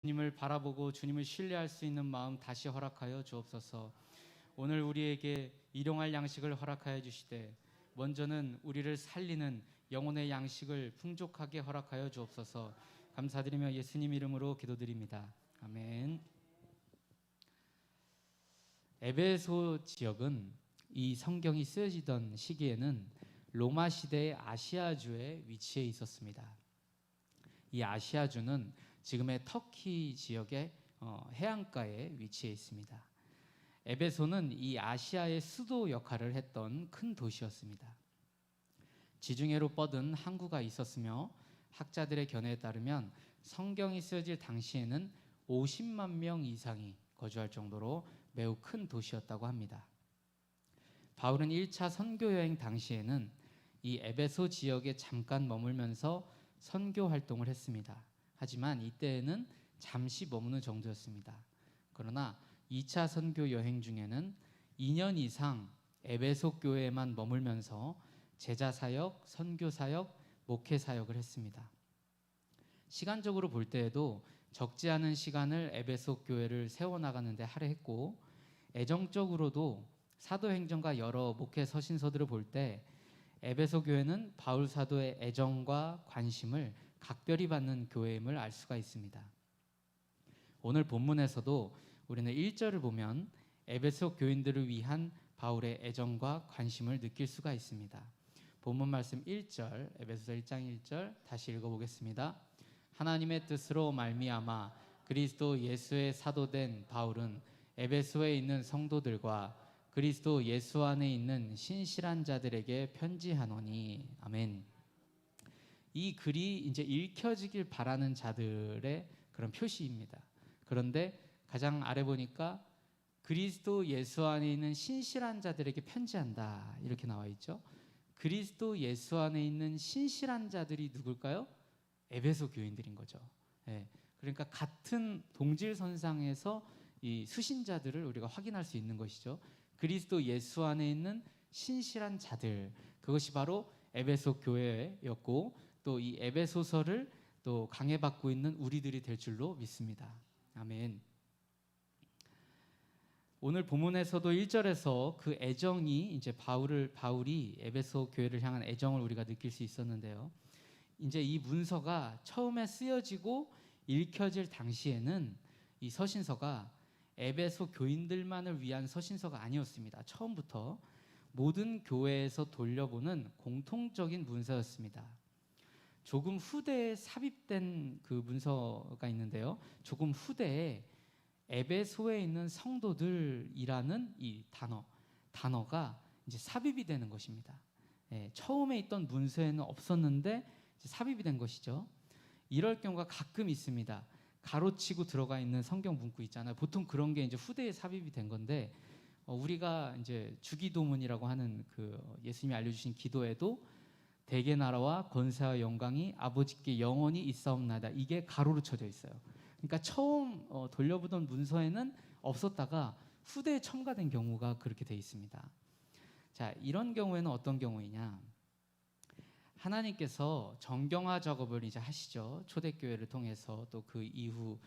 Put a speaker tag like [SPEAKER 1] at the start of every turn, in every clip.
[SPEAKER 1] 주님을 바라보고 주님을 신뢰할 수 있는 마음 다시 허락하여 주옵소서. 오늘 우리에게 일용할 양식을 허락하여 주시되 먼저는 우리를 살리는 영혼의 양식을 풍족하게 허락하여 주옵소서. 감사드리며 예수님 이름으로 기도드립니다. 아멘. 에베소 지역은 이 성경이 쓰여지던 시기에는 로마 시대의 아시아주에 위치해 있었습니다. 이 아시아주는 지금의 터키 지역의 해안가에 위치해 있습니다. 에베소는 이 아시아의 수도 역할을 했던 큰 도시였습니다. 지중해로 뻗은 항구가 있었으며 학자들의 견해에 따르면 성경이 쓰여질 당시에는 50만 명 이상이 거주할 정도로 매우 큰 도시였다고 합니다. 바울은 1차 선교 여행 당시에는 이 에베소 지역에 잠깐 머물면서 선교 활동을 했습니다. 하지만 이때에는 잠시 머무는 정도였습니다. 그러나 2차 선교 여행 중에는 2년 이상 에베소 교회에만 머물면서 제자 사역, 선교 사역, 목회 사역을 했습니다. 시간적으로 볼 때에도 적지 않은 시간을 에베소 교회를 세워나가는 데 할애했고, 애정적으로도 사도행전과 여러 목회 서신서들을 볼 때 에베소 교회는 바울 사도의 애정과 관심을 각별히 받는 교회임을 알 수가 있습니다. 오늘 본문에서도 우리는 1절을 보면 에베소 교인들을 위한 바울의 애정과 관심을 느낄 수가 있습니다. 본문 말씀 1절, 에베소서 1장 1절 다시 읽어보겠습니다. 하나님의 뜻으로 말미암아 그리스도 예수의 사도된 바울은 에베소에 있는 성도들과 그리스도 예수 안에 있는 신실한 자들에게 편지하노니. 아멘. 이 글이 이제 읽혀지길 바라는 자들의 그런 표시입니다. 그런데 가장 아래 보니까 그리스도 예수 안에 있는 신실한 자들에게 편지한다 이렇게 나와 있죠. 그리스도 예수 안에 있는 신실한 자들이 누굴까요? 에베소 교인들인 거죠. 그러니까 같은 동질선상에서 이 수신자들을 우리가 확인할 수 있는 것이죠. 그리스도 예수 안에 있는 신실한 자들, 그것이 바로 에베소 교회였고, 또 이 에베소서를 또 강해받고 있는 우리들이 될 줄로 믿습니다. 아멘. 오늘 본문에서도 1절에서 그 애정이 이제 바울이 에베소 교회를 향한 애정을 우리가 느낄 수 있었는데요. 이제 이 문서가 처음에 쓰여지고 읽혀질 당시에는 이 서신서가 에베소 교인들만을 위한 서신서가 아니었습니다. 처음부터 모든 교회에서 돌려보는 공통적인 문서였습니다. 조금 후대에 삽입된 그 문서가 있는데요. 조금 후대에 에베소에 있는 성도들이라는 이 단어가 이제 삽입이 되는 것입니다. 처음에 있던 문서에는 없었는데 이제 삽입이 된 것이죠. 이럴 경우가 가끔 있습니다. 가로치고 들어가 있는 성경 문구 있잖아요. 보통 그런 게 이제 후대에 삽입이 된 건데, 우리가 이제 주기도문이라고 하는 그 예수님이 알려주신 기도에도 대개 나라와 권세와 영광이 아버지께 영원히 있사옵나이다. 이게 가로로 쳐져 있어요. 그러니까 처음 돌려보던 문서에는 없었다가 후대에 첨가된 경우가 그렇게 돼 있습니다. 자, 이런 경우에는 어떤 경우이냐? 하나님께서 정경화 작업을 이제 하시죠. 초대교회를 통해서 또 그 이후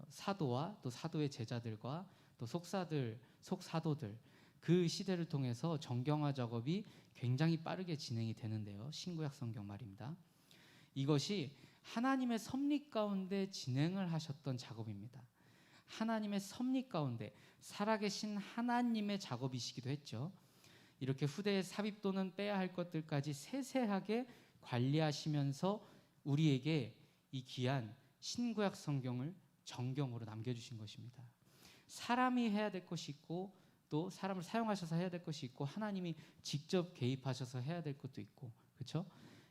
[SPEAKER 1] 사도와 또 사도의 제자들과 또 속사도들 그 시대를 통해서 정경화 작업이 굉장히 빠르게 진행이 되는데요. 신구약 성경 말입니다. 이것이 하나님의 섭리 가운데 진행을 하셨던 작업입니다. 하나님의 섭리 가운데 살아계신 하나님의 작업이시기도 했죠. 이렇게 후대에 삽입 또는 빼야 할 것들까지 세세하게 관리하시면서 우리에게 이 귀한 신구약 성경을 정경으로 남겨주신 것입니다. 사람이 해야 될 것이 있고, 또 사람을 사용하셔서 해야 될 것이 있고, 하나님이 직접 개입하셔서 해야 될 것도 있고, 그렇죠?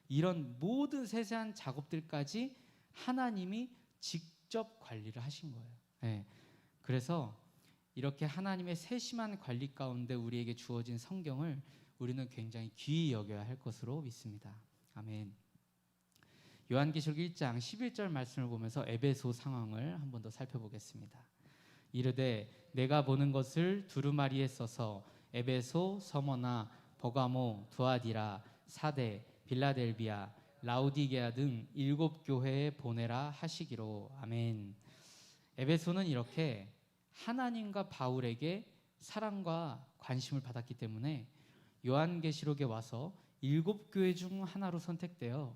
[SPEAKER 1] 이런 모든 세세한 작업들까지 하나님이 직접 관리를 하신 거예요. 그래서 이렇게 하나님의 세심한 관리 가운데 우리에게 주어진 성경을 우리는 굉장히 귀히 여겨야 할 것으로 믿습니다. 아멘. 요한계시록 1장 11절 말씀을 보면서 에베소 상황을 한 번 더 살펴보겠습니다. 이르되 내가 보는 것을 두루마리에 써서 에베소, 서머나, 버가모, 두아디라, 사대, 빌라델비아, 라우디게아 등 7 교회에 보내라 하시기로. 아멘. 에베소는 이렇게 하나님과 바울에게 사랑과 관심을 받았기 때문에 요한계시록에 와서 7교회 중 하나로 선택되어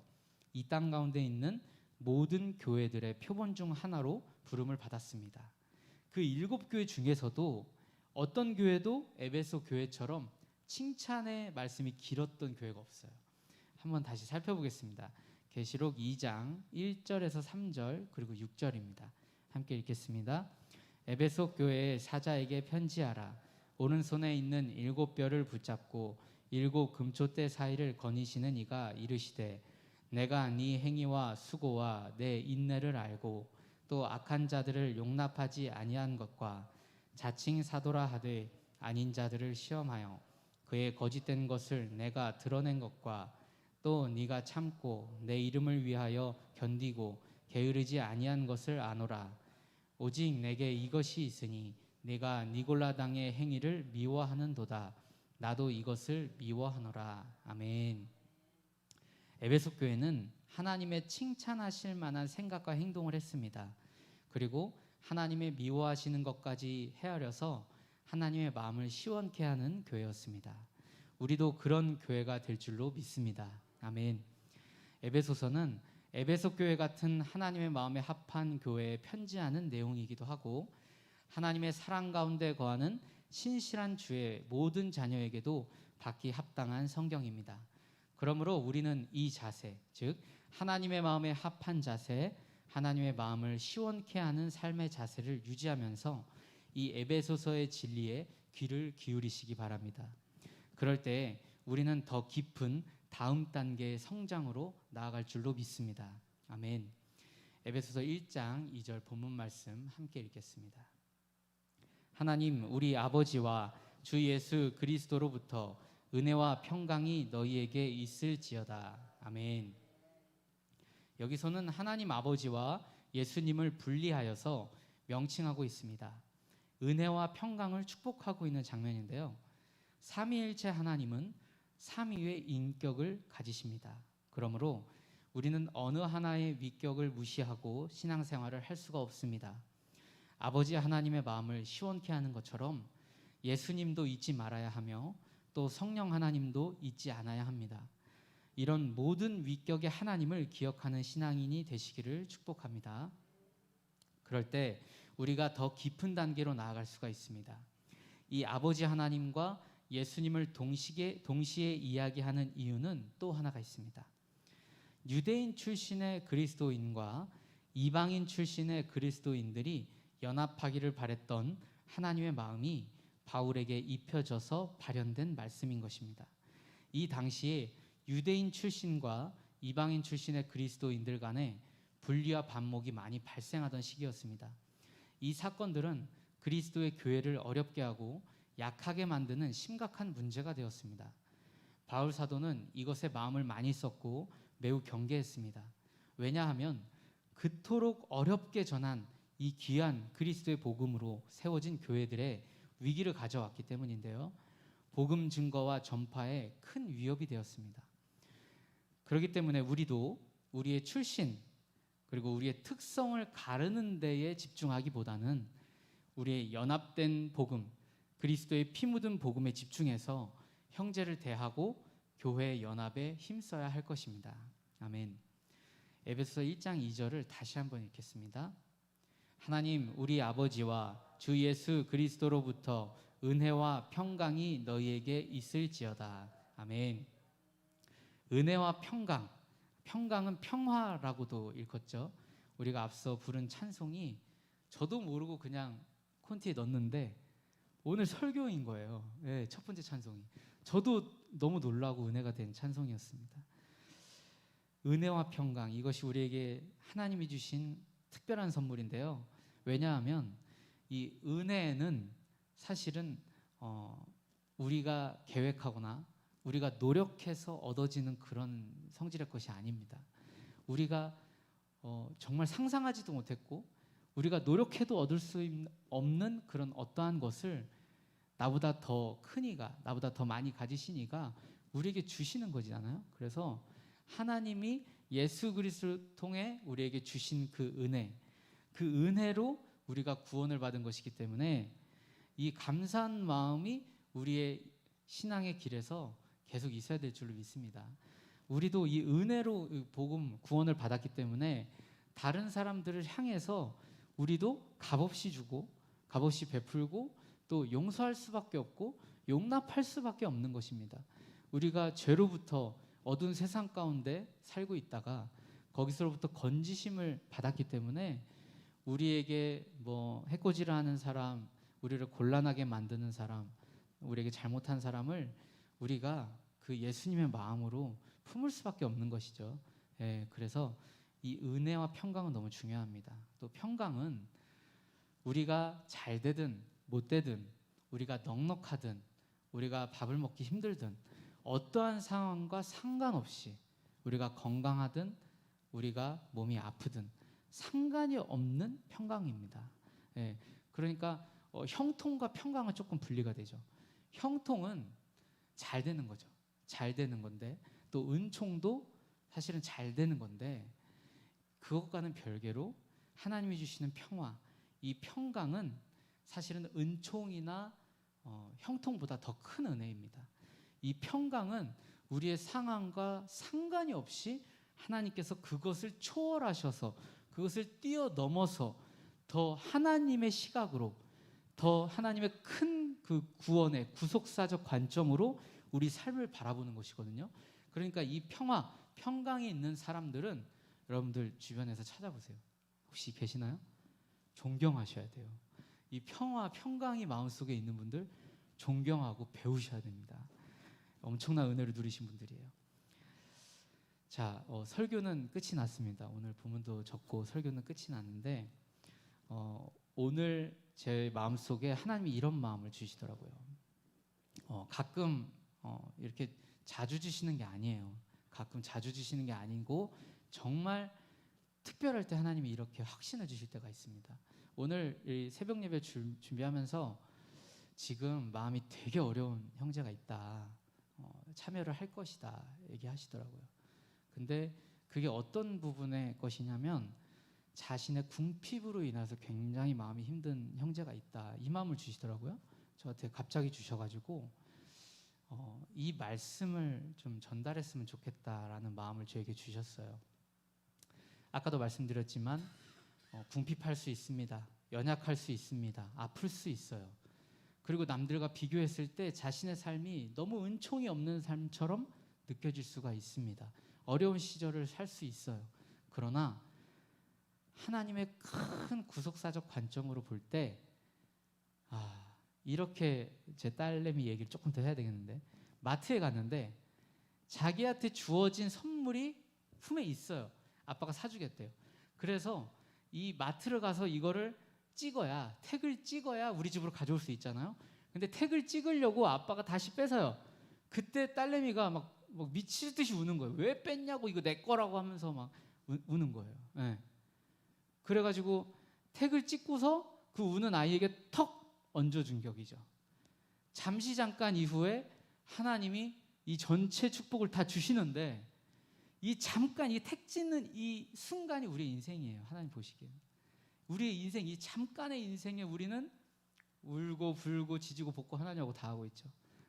[SPEAKER 1] 이 땅 가운데 있는 모든 교회들의 표본 중 하나로 부름을 받았습니다. 그 7교회 중에서도 어떤 교회도 에베소 교회처럼 칭찬의 말씀이 길었던 교회가 없어요. 한번 다시 살펴보겠습니다. 계시록 2장 1절에서 3절 그리고 6절입니다. 함께 읽겠습니다. 에베소 교회의 사자에게 편지하라. 오른손에 있는 7뼈를 붙잡고 7 금초대 사이를 거니시는 이가 이르시되 내가 네 행위와 수고와 내 인내를 알고 또 악한 자들을 용납하지 아니한 것과 자칭 사도라 하되 아닌 자들을 시험하여 그의 거짓된 것을 내가 드러낸 것과 또 네가 참고 내 이름을 위하여 견디고 게으르지 아니한 것을 아노라. 오직 내게 이것이 있으니 네가 니골라 당의 행위를 미워하는도다. 나도 이것을 미워하노라. 아멘. 에베소 교회는 하나님의 칭찬하실 만한 생각과 행동을 했습니다. 그리고 하나님의 미워하시는 것까지 헤아려서 하나님의 마음을 시원케 하는 교회였습니다. 우리도 그런 교회가 될 줄로 믿습니다. 아멘. 에베소서는 에베소 교회 같은 하나님의 마음에 합한 교회에 편지하는 내용이기도 하고 하나님의 사랑 가운데 거하는 신실한 주의 모든 자녀에게도 받기 합당한 성경입니다. 그러므로 우리는 이 자세, 즉 하나님의 마음에 합한 자세, 하나님의 마음을 시원케 하는 삶의 자세를 유지하면서 이 에베소서의 진리에 귀를 기울이시기 바랍니다. 그럴 때 우리는 더 깊은 다음 단계의 성장으로 나아갈 줄로 믿습니다. 아멘. 에베소서 1장 2절 본문 말씀 함께 읽겠습니다. 하나님 우리 아버지와 주 예수 그리스도로부터 은혜와 평강이 너희에게 있을지어다. 아멘. 여기서는 하나님 아버지와 예수님을 분리하여서 명칭하고 있습니다. 은혜와 평강을 축복하고 있는 장면인데요. 삼위일체 하나님은 삼위의 인격을 가지십니다. 그러므로 우리는 어느 하나의 위격을 무시하고 신앙생활을 할 수가 없습니다. 아버지 하나님의 마음을 시원케 하는 것처럼 예수님도 잊지 말아야 하며 또 성령 하나님도 잊지 않아야 합니다. 이런 모든 위격의 하나님을 기억하는 신앙인이 되시기를 축복합니다. 그럴 때 우리가 더 깊은 단계로 나아갈 수가 있습니다. 이 아버지 하나님과 예수님을 동시에 이야기하는 이유는 또 하나가 있습니다. 유대인 출신의 그리스도인과 이방인 출신의 그리스도인들이 연합하기를 바랬던 하나님의 마음이 바울에게 입혀져서 발현된 말씀인 것입니다. 이 당시에 유대인 출신과 이방인 출신의 그리스도인들 간에 분리와 반목이 많이 발생하던 시기였습니다. 이 사건들은 그리스도의 교회를 어렵게 하고 약하게 만드는 심각한 문제가 되었습니다. 바울 사도는 이것에 마음을 많이 썼고 매우 경계했습니다. 왜냐하면 그토록 어렵게 전한 이 귀한 그리스도의 복음으로 세워진 교회들의 위기를 가져왔기 때문인데요. 복음 증거와 전파에 큰 위협이 되었습니다. 그렇기 때문에 우리도 우리의 출신 그리고 우리의 특성을 가르는 데에 집중하기보다는 우리의 연합된 복음, 그리스도의 피 묻은 복음에 집중해서 형제를 대하고 교회 연합에 힘써야 할 것입니다. 아멘. 에베소서 1장 2절을 다시 한번 읽겠습니다. 하나님 우리 아버지와 주 예수 그리스도로부터 은혜와 평강이 너희에게 있을지어다. 아멘. 은혜와 평강, 평강은 평화라고도 읽었죠. 우리가 앞서 부른 찬송이 저도 모르고 그냥 콘티에 넣었는데 오늘 설교인 거예요. 네, 첫 번째 찬송이. 저도 너무 놀라고 은혜가 된 찬송이었습니다. 은혜와 평강, 이것이 우리에게 하나님이 주신 특별한 선물인데요. 왜냐하면 이 은혜는 사실은 우리가 계획하거나 우리가 노력해서 얻어지는 그런 성질의 것이 아닙니다. 우리가 정말 상상하지도 못했고 우리가 노력해도 얻을 수 없는 그런 어떠한 것을 나보다 더 큰 이가, 나보다 더 많이 가지신 이가 우리에게 주시는 거잖아요. 그래서 하나님이 예수 그리스도를 통해 우리에게 주신 그 은혜로 우리가 구원을 받은 것이기 때문에 이 감사한 마음이 우리의 신앙의 길에서 계속 있어야 될 줄로 믿습니다. 우리도 이 은혜로 복음 구원을 받았기 때문에 다른 사람들을 향해서 우리도 값없이 주고 값없이 베풀고 또 용서할 수밖에 없고 용납할 수밖에 없는 것입니다. 우리가 죄로부터 어두운 세상 가운데 살고 있다가 거기서로부터 건지심을 받았기 때문에 우리에게 뭐 해코지를 하는 사람, 우리를 곤란하게 만드는 사람, 우리에게 잘못한 사람을 우리가 그 예수님의 마음으로 품을 수밖에 없는 것이죠. 예, 그래서 이 은혜와 평강은 너무 중요합니다. 또 평강은 우리가 잘 되든 못 되든, 우리가 넉넉하든 우리가 밥을 먹기 힘들든 어떠한 상황과 상관없이 우리가 건강하든 우리가 몸이 아프든 상관이 없는 평강입니다. 예, 그러니까 형통과 평강은 조금 분리가 되죠. 형통은 잘 되는 거죠. 잘 되는 건데, 또 은총도 사실은 잘 되는 건데, 그것과는 별개로 하나님이 주시는 평화, 이 평강은 사실은 은총이나 형통보다 더 큰 은혜입니다. 이 평강은 우리의 상황과 상관이 없이 하나님께서 그것을 초월하셔서 그것을 뛰어넘어서 더 하나님의 시각으로, 더 하나님의 큰 그 구원의 구속사적 관점으로 우리 삶을 바라보는 것이거든요. 그러니까 이 평화, 평강이 있는 사람들은 여러분들 주변에서 찾아보세요. 혹시 계시나요? 존경하셔야 돼요. 이 평화, 평강이 마음속에 있는 분들 존경하고 배우셔야 됩니다. 엄청난 은혜를 누리신 분들이에요. 자, 설교는 끝이 났습니다. 오늘 본문도 적고 설교는 끝이 났는데 오늘 제 마음속에 하나님이 이런 마음을 주시더라고요. 가끔 이렇게 자주 주시는 게 아니에요. 가끔 자주 주시는 게 아니고 정말 특별할 때 하나님이 이렇게 확신을 주실 때가 있습니다. 오늘 이 새벽 예배 준비하면서 지금 마음이 되게 어려운 형제가 있다. 참여를 할 것이다. 얘기하시더라고요. 근데 그게 어떤 부분의 것이냐면 자신의 궁핍으로 인해서 굉장히 마음이 힘든 형제가 있다. 이 마음을 주시더라고요. 저한테 갑자기 주셔가지고 이 말씀을 좀 전달했으면 좋겠다라는 마음을 저에게 주셨어요. 아까도 말씀드렸지만 궁핍할 수 있습니다. 연약할 수 있습니다. 아플 수 있어요. 그리고 남들과 비교했을 때 자신의 삶이 너무 은총이 없는 삶처럼 느껴질 수가 있습니다. 어려운 시절을 살 수 있어요. 그러나 하나님의 큰 구속사적 관점으로 볼 때 이렇게 제 딸내미 얘기를 조금 더 해야 되겠는데, 마트에 갔는데 자기한테 주어진 선물이 품에 있어요. 아빠가 사주겠대요. 그래서 이 마트를 가서 이거를 찍어야, 택을 찍어야 우리 집으로 가져올 수 있잖아요. 근데 택을 찍으려고 아빠가 다시 뺏어요. 그때 딸내미가 막 미칠 듯이 우는 거예요. 왜 뺐냐고, 이거 내 거라고 하면서 막 우는 거예요. 네. 그래가지고 택을 찍고서 그 우는 아이에게 턱 얹어준 격이죠. 잠시 잠깐 이후에 하나님이 이 전체 축복을 다 주시는데, 이 잠깐 이 택 찍는 이 순간이 우리의 인생이에요. 하나님 보시기에 우리의 인생, 이 잠깐의 인생에 우리는 울고 불고 지지고 볶고 하나님하고 다 하고 있죠.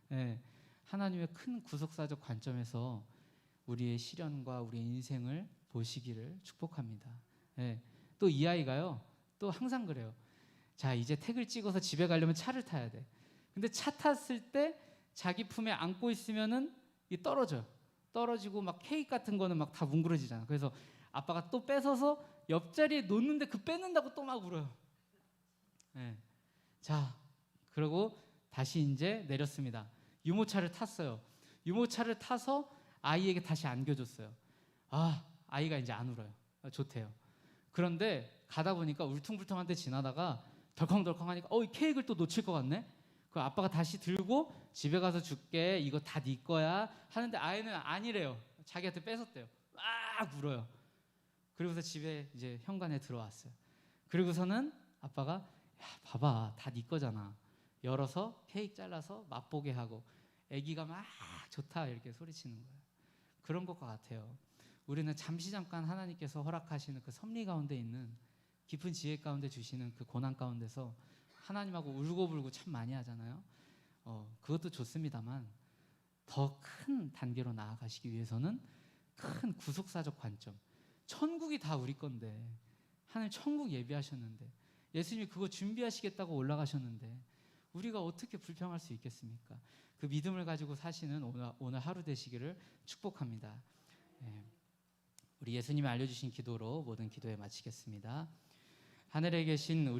[SPEAKER 1] 네. 하나님의 큰 구속사적 관점에서 우리의 시련과 우리의 인생을 보시기를 축복합니다. 네. 또 이 아이가요, 또 항상 그래요. 자, 이제 택을 찍어서 집에 가려면 차를 타야 돼. 근데 차 탔을 때 자기 품에 안고 있으면은 이 떨어져요. 떨어지고 막 케이크 같은 거는 막 다 뭉그러지잖아. 그래서 아빠가 또 뺏어서 옆자리에 놓는데 그 뺏는다고 또 막 울어요. 네. 자, 그리고 다시 이제 내렸습니다. 유모차를 탔어요. 유모차를 타서 아이에게 다시 안겨줬어요. 아이가 이제 안 울어요. 좋대요. 그런데 가다 보니까 울퉁불퉁한 데 지나다가 덜컹덜컹 하니까 이 케이크를 또 놓칠 것 같네. 그 아빠가 다시 들고 집에 가서 줄게, 이거 다 네 거야 하는데 아이는 아니래요. 자기한테 뺏었대요. 막 울어요. 그리고서 집에 이제 현관에 들어왔어요. 그리고서는 아빠가, 야, 봐봐, 다 네 거잖아. 열어서 케이크 잘라서 맛보게 하고 아기가 막 좋다 이렇게 소리치는 거예요. 그런 것과 같아요. 우리는 잠시 잠깐 하나님께서 허락하시는 그 섭리 가운데 있는 깊은 지혜 가운데 주시는 그 고난 가운데서 하나님하고 울고불고 참 많이 하잖아요. 그것도 좋습니다만 더 큰 단계로 나아가시기 위해서는 큰 구속사적 관점, 천국이 다 우리 건데, 하나님 천국 예비하셨는데, 예수님이 그거 준비하시겠다고 올라가셨는데 우리가 어떻게 불평할 수 있겠습니까? 그 믿음을 가지고 사시는 오늘 하루 되시기를 축복합니다. 우리 예수님이 알려주신 기도로 모든 기도에 마치겠습니다. 하늘에 계신 우리